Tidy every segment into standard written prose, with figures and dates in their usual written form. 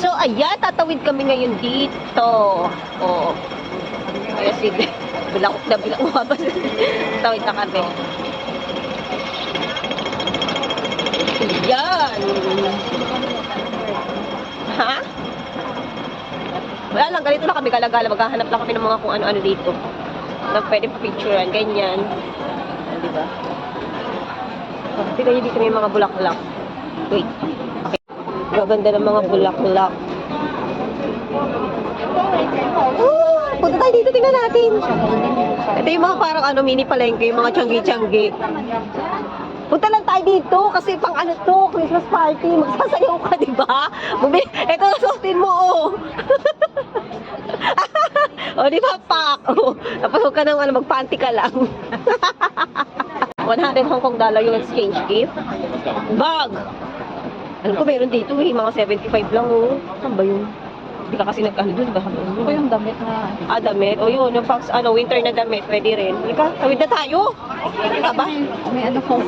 So, ayan, tatawid kami ngayon dito. Oh. Kaya sige, bilakok na bilakok. Tawid na kami. Ayan. Ha? Wala lang, ganito lang kami galagala. Maghahanap lang kami ng mga kung ano-ano dito. Na pwede pa-picturean, ganyan. Diba? Tignan nyo dito may mga bulaklak. Wait. Okay. Maganda ng mga bulaklak. Punta tayo dito, tingnan natin. Ito yung mga parang ano, mini palengke, yung mga tiyanggi-tiyanggi. Punta lang tayo dito kasi pang ano to, Christmas party. Magsasayaw ka, di ba? Ito, suotin mo, oh. O, di ba, pak? O, tapos huwag ka nang magpanty ka lang. 100 Hong Kong dollar yung exchange gift. Bag! Alam ko, meron dito eh, mga 75 lang, oh. Saan ba yun? Hindi ka kasi nag-ano dun, baka doon. Ito yung damit na... Damit? O yun, yung pang, winter na damit, pwede rin. Halika, tawid na tayo. Halika ba? May ano po.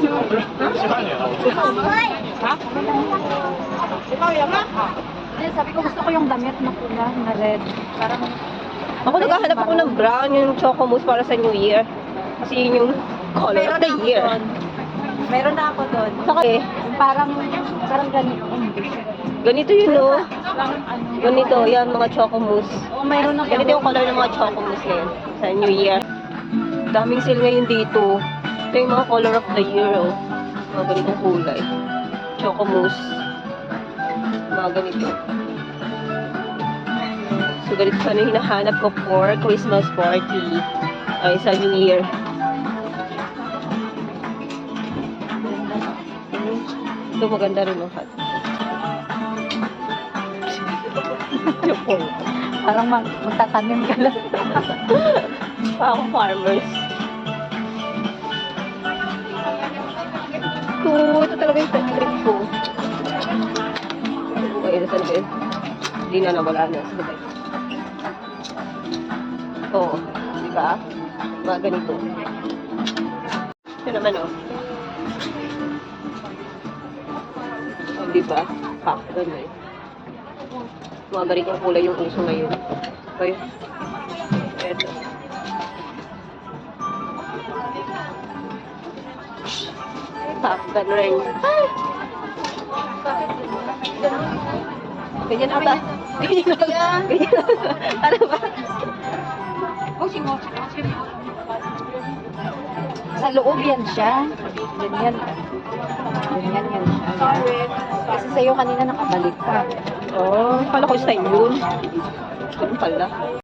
Ha? Ikaw yan ba? Sabi ko gusto ko yung damit na pula, na red. Parang... Ako naghahanap ako ng brown, yung choco mousse para sa New Year. Kasi yun yung color of the year. Meron na ako doon. Saka eh, Parang ganito. ganito yun, no? Ganito, yan, mga choco mousse. Oh, meron na Ganito yung color ng mga choco mousse ngayon sa New Year. Daming sale ngayon dito. Ito yung mga color of the year, oh. Mga ganitong kulay. Choco mousse. Mga ganito. So, ganito sana yung hinahanap ko for Christmas party. Ay, sa New Year. Ito maganda rin, oh. Parang magtatanim ka lang. Parang farmers. Ito talaga yung pet trip ko. Okay, nasa na yun? Hindi na nawala na. Sabay. Oo. Di ba? Mga ganito. Ito naman, oh. Oh, di ba? Pack. Ganun eh. Mga ganitong kulay yung uso ngayon. Okay. Ito. Ganun rin. Ganyan ata. Ganyan ata. Ganyan ata. Ano ba? Sa loob yan siya. Ganyan. Ganyan yan siya. Kasi sa'yo kanina nakabalik pa. Oh, pala ko style yun. Ganun pala.